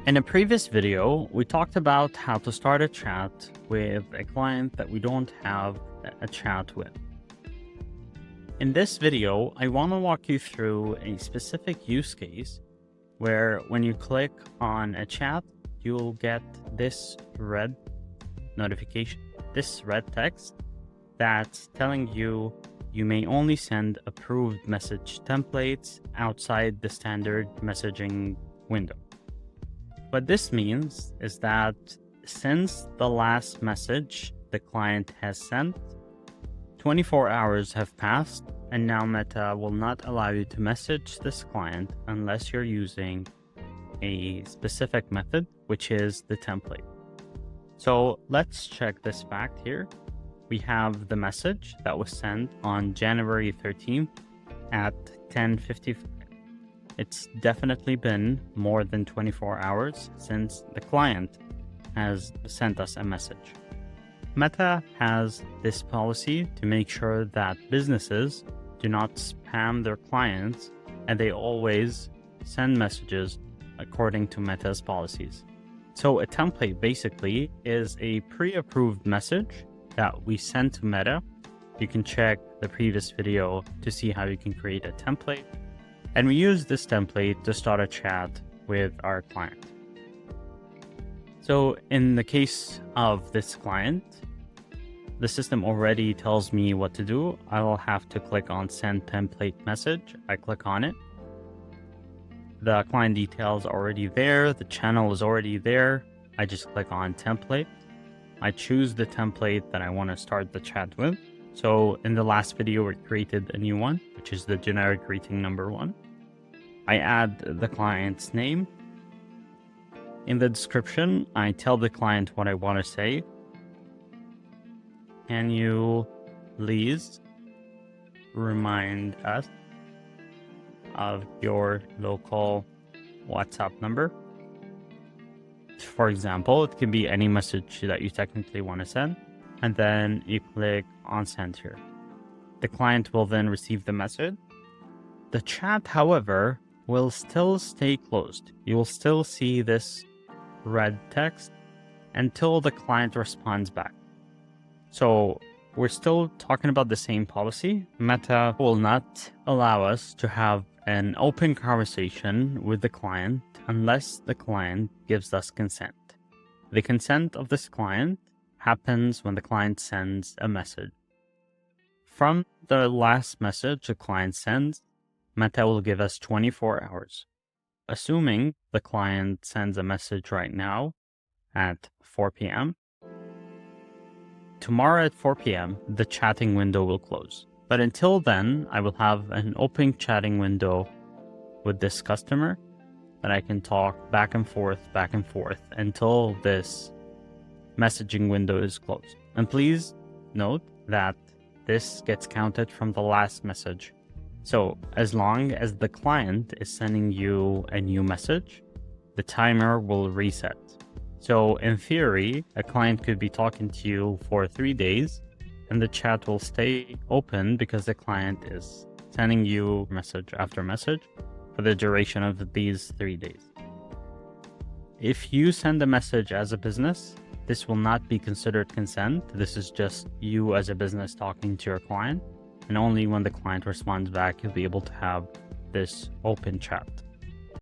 In a previous video, we talked about how to start a chat with a client that we don't have a chat with. In this video, I want to walk you through a specific use case where when you click on a chat, you'll get this red notification, this red text that's telling you you may only send approved message templates outside the standard messaging window. What this means is that since the last message the client has sent, 24 hours have passed, and now Meta will not allow you to message this client unless you're using a specific method, which is the template. So let's check this fact here. We have the message that was sent on January 13th at 10:55. It's definitely been more than 24 hours since the client has sent us a message. Meta has this policy to make sure that businesses do not spam their clients, and they always send messages according to Meta's policies. So a template basically is a pre-approved message that we send to Meta. You can check the previous video to see how you can create a template. And we use this template to start a chat with our client. So in the case of this client, the system already tells me what to do. I will have to click on send template message. I click on it. The client details are already there. The channel is already there. I just click on template. I choose the template that I want to start the chat with. So in the last video, we created a new one, which is the generic greeting number 1. I add the client's name. In the description, I tell the client what I want to say. Can you please remind us of your local WhatsApp number? For example, it can be any message that you technically want to send, and then you click on send here. The client will then receive the message. The chat, however, will still stay closed. You will still see this red text until the client responds back. So we're still talking about the same policy. Meta will not allow us to have an open conversation with the client unless the client gives us consent. The consent of this client happens when the client sends a message. From the last message the client sends, Meta will give us 24 hours. Assuming the client sends a message right now at 4 p.m., tomorrow at 4 p.m., the chatting window will close. But until then, I will have an open chatting window with this customer that I can talk back and forth until this messaging window is closed. And please note that this gets counted from the last message. So as long as the client is sending you a new message, the timer will reset. So in theory, a client could be talking to you for 3 days and the chat will stay open because the client is sending you message after message for the duration of these 3 days. If you send a message as a business, this will not be considered consent. This is just you as a business talking to your client. And only when the client responds back, you'll be able to have this open chat.